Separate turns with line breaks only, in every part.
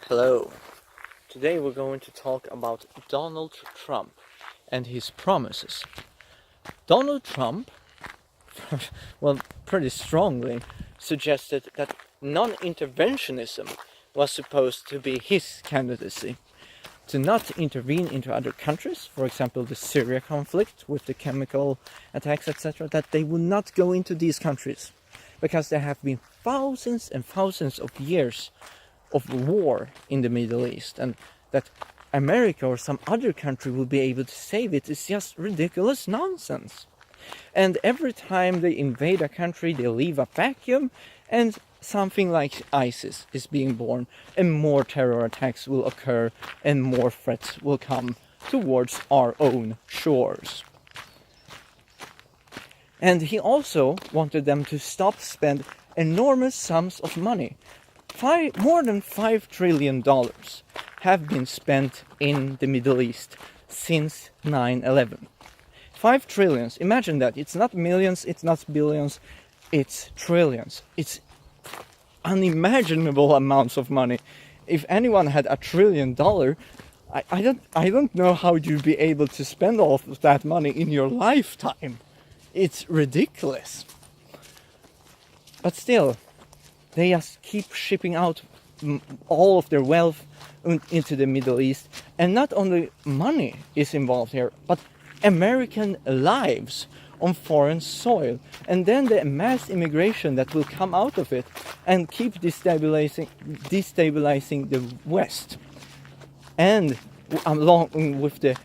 Hello. Today we're going to talk about Donald Trump and his promises. Donald Trump, well, pretty strongly suggested that non-interventionism was supposed to be his candidacy. To not intervene into other countries, for example the Syria conflict with the chemical attacks, etc., that they will not go into these countries because there have been thousands and thousands of years of war in the Middle East, and that America or some other country will be able to save it is just ridiculous nonsense. And every time they invade a country, they leave a vacuum, and something like ISIS is being born, and more terror attacks will occur, and more threats will come towards our own shores. And he also wanted them to stop spend enormous sums of money. More than $5 trillion have been spent in the Middle East since 9/11. 5 trillions, imagine that. It's not millions, it's not billions, it's trillions. It's unimaginable amounts of money. If anyone had $1 trillion, I don't know how you'd be able to spend all of that money in your lifetime. It's ridiculous. But still, they just keep shipping out all of their wealth into the Middle East. And not only money is involved here, but American lives on foreign soil. And then the mass immigration that will come out of it and keep destabilizing the West. And along with the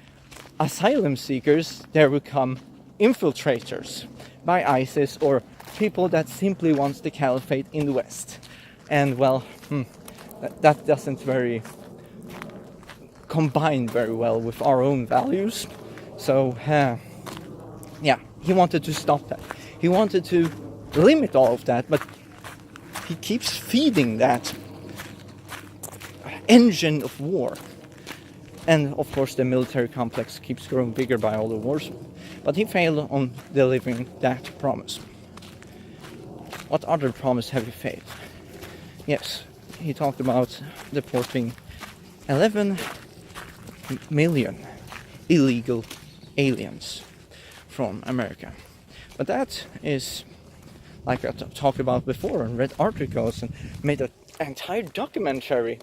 asylum seekers, there will come infiltrators by ISIS or people that simply wants the caliphate in the West. And well, that doesn't combine very well with our own values. So yeah, he wanted to stop that. He wanted to limit all of that, but he keeps feeding that engine of war. And of course the military complex keeps growing bigger by all the wars. But he failed on delivering that promise. What other promise have he failed? Yes, he talked about deporting 11 million illegal aliens from America. But that is, like I talked about before, and read articles and made an entire documentary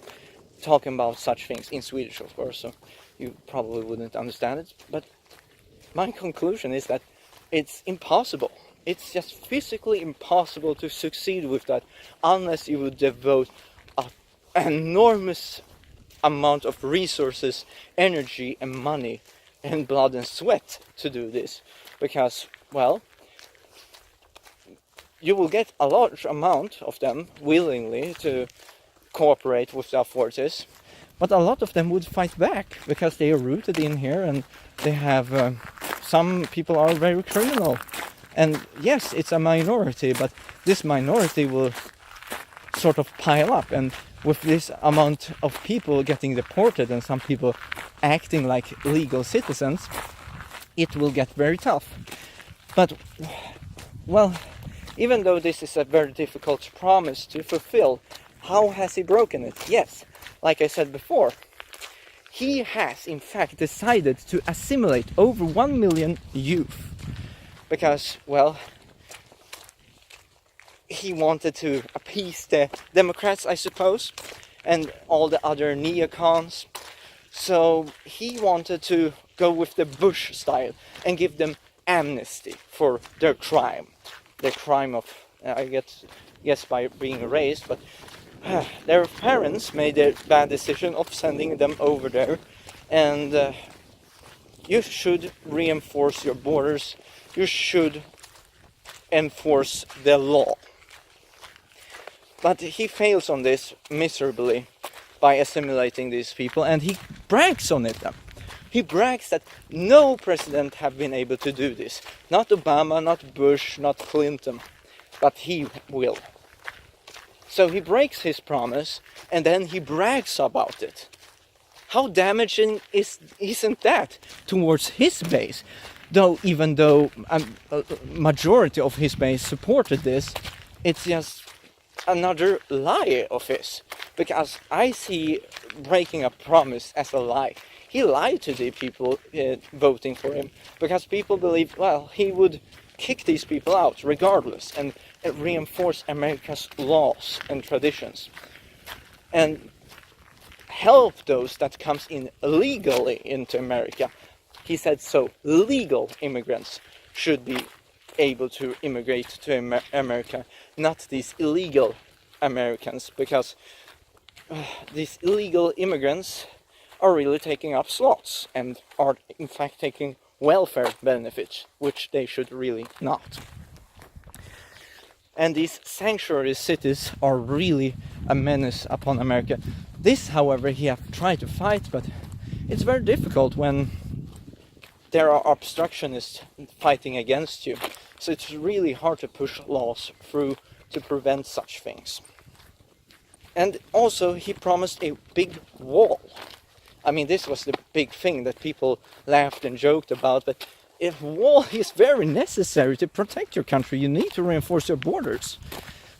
talking about such things in Swedish, of course, so you probably wouldn't understand it. But my conclusion is that it's impossible. It's just physically impossible to succeed with that unless you would devote an enormous amount of resources, energy and money and blood and sweat to do this. Because, well, you will get a large amount of them willingly to cooperate with the authorities, but a lot of them would fight back because they are rooted in here and they have, some people are very criminal. And yes, it's a minority, but this minority will sort of pile up. And with this amount of people getting deported and some people acting like legal citizens, it will get very tough. But, well, even though this is a very difficult promise to fulfill, how has he broken it? Yes, like I said before, he has in fact decided to assimilate over 1 million youth. Because, well, he wanted to appease the Democrats, I suppose, and all the other neocons. So he wanted to go with the Bush style and give them amnesty for their crime. The crime of, I guess by being raised, but their parents made a bad decision of sending them over there. And you should reinforce your borders. You should enforce the law. But he fails on this miserably by assimilating these people, and he brags on it. He brags that no president have been able to do this. Not Obama, not Bush, not Clinton, but he will. So he breaks his promise, and then he brags about it. How damaging isn't that towards his base? Even though a majority of his base supported this, it's just another lie of his, because I see breaking a promise as a lie. He lied to the people voting for him, because people believe, well, he would kick these people out regardless and reinforce America's laws and traditions and help those that comes in legally into America. He said so legal immigrants should be able to immigrate to America, not these illegal Americans, because these illegal immigrants are really taking up slots and are in fact taking welfare benefits, which they should really not. And these sanctuary cities are really a menace upon America. This, however, he have tried to fight, but it's very difficult when there are obstructionists fighting against you. So it's really hard to push laws through to prevent such things. And also he promised a big wall. I mean, this was the big thing that people laughed and joked about, but a wall is very necessary to protect your country. You need to reinforce your borders,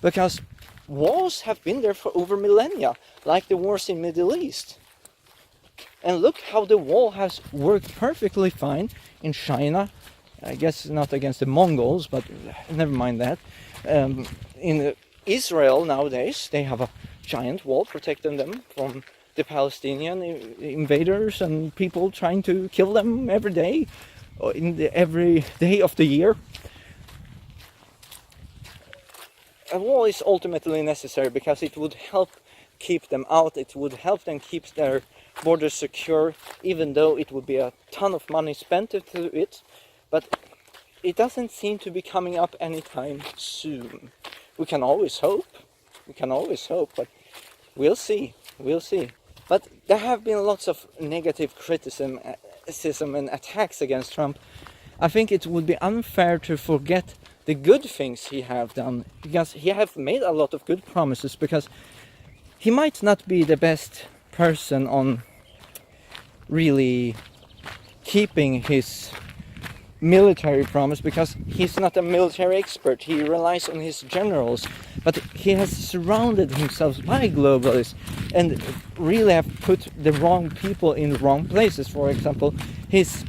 because walls have been there for over millennia, like the wars in Middle East. And look how the wall has worked perfectly fine in China. I guess not against the Mongols, but never mind that. In Israel nowadays, they have a giant wall protecting them from the Palestinian invaders and people trying to kill them every day, every day of the year. A wall is ultimately necessary because it would help keep them out. It would help them keep their borders secure, even though it would be a ton of money spent into it. But it doesn't seem to be coming up anytime soon. We can always hope, but we'll see. But there have been lots of negative criticism and attacks against Trump. I think it would be unfair to forget the good things he have done, because he have made a lot of good promises, because he might not be the best person on really keeping his military promise, because he's not a military expert. He relies on his generals, but he has surrounded himself by globalists and really have put the wrong people in the wrong places. For example, his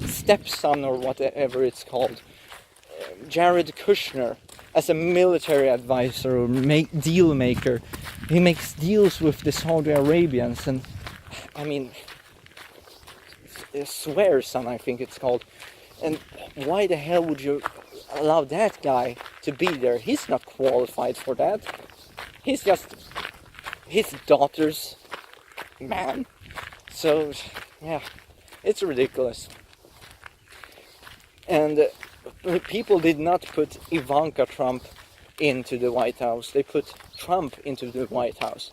stepson, or whatever it's called, Jared Kushner, as a military advisor or deal maker. He makes deals with the Saudi Arabians, and I mean, swear son, I think it's called. And why the hell would you allow that guy to be there? He's not qualified for that. He's just his daughter's man. So, yeah, it's ridiculous. And people did not put Ivanka Trump into the White House. They put Trump into the White House.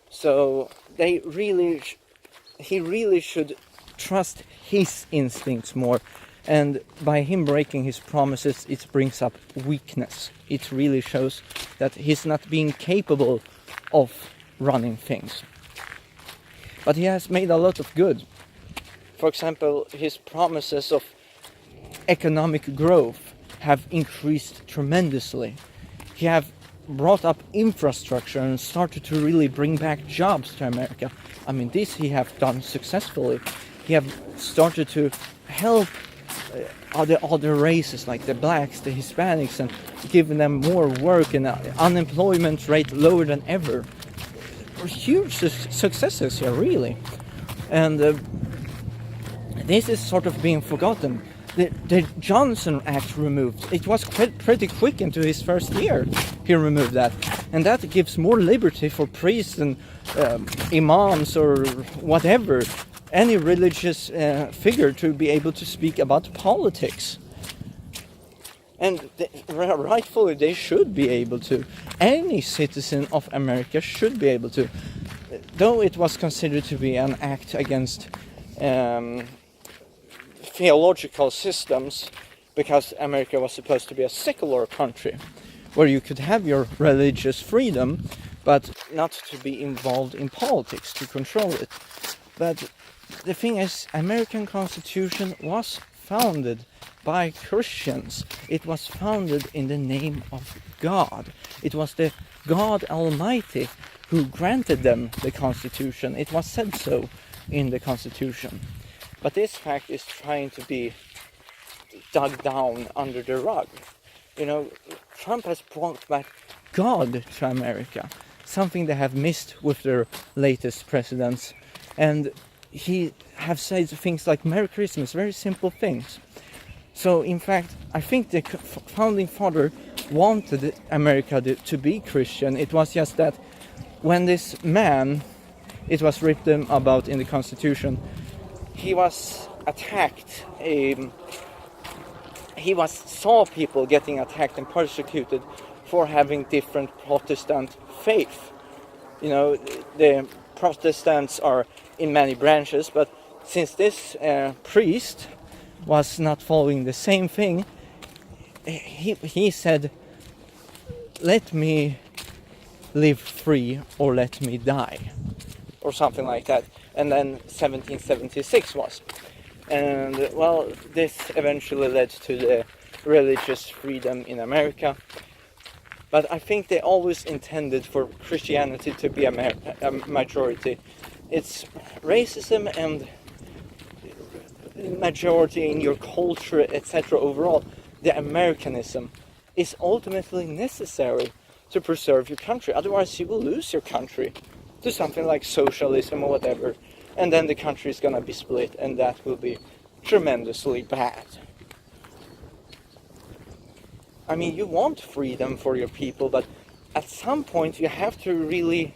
So he really should trust his instincts more. And by him breaking his promises, it brings up weakness. It really shows that he's not being capable of running things. But he has made a lot of good. For example, his promises of economic growth have increased tremendously. He have brought up infrastructure and started to really bring back jobs to America. I mean, this he have done successfully. He have started to help other races like the blacks, the Hispanics, and giving them more work, and unemployment rate lower than ever. Huge successes here, really. And this is sort of being forgotten. The Johnson Act removed. It was pretty quick into his first year. He removed that, and that gives more liberty for priests and imams or whatever, any religious figure, to be able to speak about politics. And rightfully they should be able to. Any citizen of America should be able to. Though it was considered to be an act against theological systems, because America was supposed to be a secular country where you could have your religious freedom, but not to be involved in politics, to control it. But the thing is, American Constitution was founded by Christians. It was founded in the name of God. It was the God Almighty who granted them the Constitution. It was said so in the Constitution. But this fact is trying to be dug down under the rug. You know, Trump has brought back God to America, something they have missed with their latest presidents. And he have said things like Merry Christmas, very simple things. So in fact, I think the founding father wanted America to be Christian. It was just that when this man, it was written about in the Constitution, he was attacked. Saw people getting attacked and persecuted for having different Protestant faith. You know, the Protestants are in many branches, but since this priest was not following the same thing, he said, let me live free or let me die, or something like that. And then 1776 was. And well, this eventually led to the religious freedom in America. But I think they always intended for Christianity to be a majority. It's racism and majority in your culture, etc. Overall, the Americanism is ultimately necessary to preserve your country. Otherwise you will lose your country to something like socialism or whatever. And then the country is gonna be split, and that will be tremendously bad. I mean, you want freedom for your people, but at some point you have to really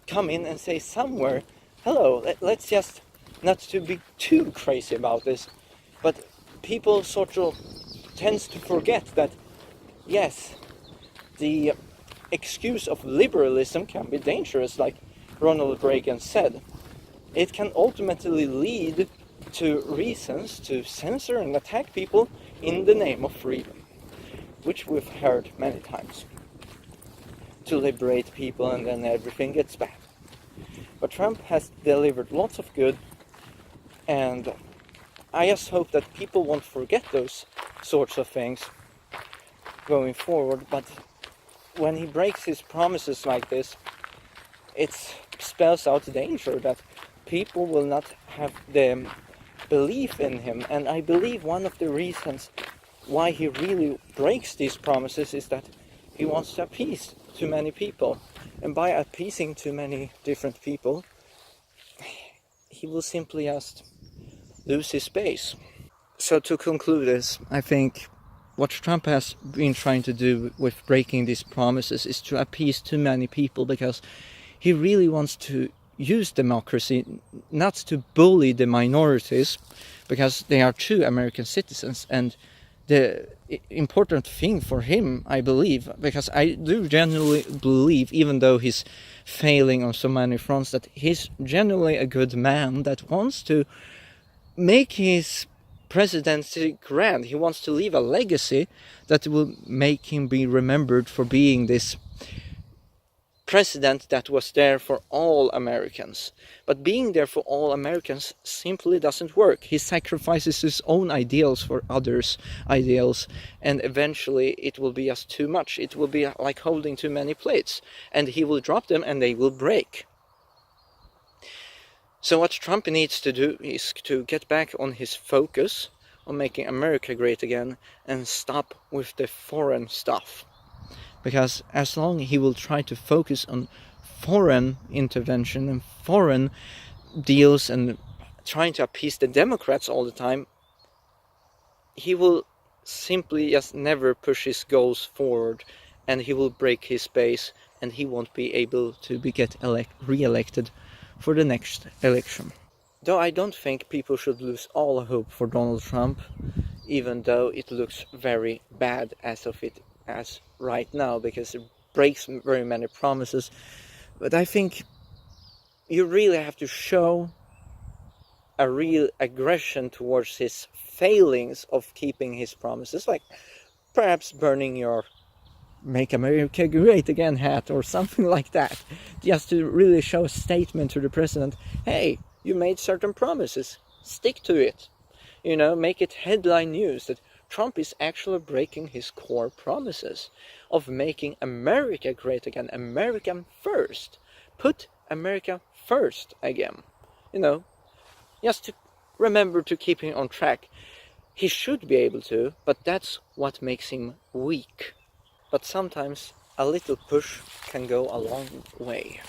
come in and say somewhere, hello, let's just not to be too crazy about this. But people sort of tends to forget that, yes, the excuse of liberalism can be dangerous, like Ronald Reagan said. It can ultimately lead to reasons to censor and attack people in the name of freedom, which we've heard many times. To liberate people and then everything gets bad. But Trump has delivered lots of good, and I just hope that people won't forget those sorts of things going forward. But when he breaks his promises like this, it spells out danger that people will not have the belief in him. And I believe one of the reasons why he really breaks these promises is that he wants to appease too many people. And by appeasing too many different people, he will simply just lose his base. So to conclude this, I think what Trump has been trying to do with breaking these promises is to appease too many people, because he really wants to use democracy not to bully the minorities, because they are true American citizens. And the important thing for him, I believe, because I do genuinely believe, even though he's failing on so many fronts, that he's genuinely a good man that wants to make his presidency grand. He wants to leave a legacy that will make him be remembered for being this president that was there for all Americans. But being there for all Americans simply doesn't work. He sacrifices his own ideals for others' ideals, and eventually it will be just too much. It will be like holding too many plates, and he will drop them and they will break. So what Trump needs to do is to get back on his focus on making America great again and stop with the foreign stuff. Because as long as he will try to focus on foreign intervention and foreign deals and trying to appease the Democrats all the time, he will simply just never push his goals forward, and he will break his base, and he won't be able to get re-elected for the next election. Though I don't think people should lose all hope for Donald Trump, even though it looks very bad as right now, because it breaks very many promises. But I think you really have to show a real aggression towards his failings of keeping his promises, like perhaps burning your Make America Great Again hat or something like that, just to really show a statement to the president, hey, you made certain promises, stick to it. You know, make it headline news that Trump is actually breaking his core promises of making America great again, American first. Put America first again. You know, just to remember to keep him on track. He should be able to, but that's what makes him weak. But sometimes a little push can go a long way.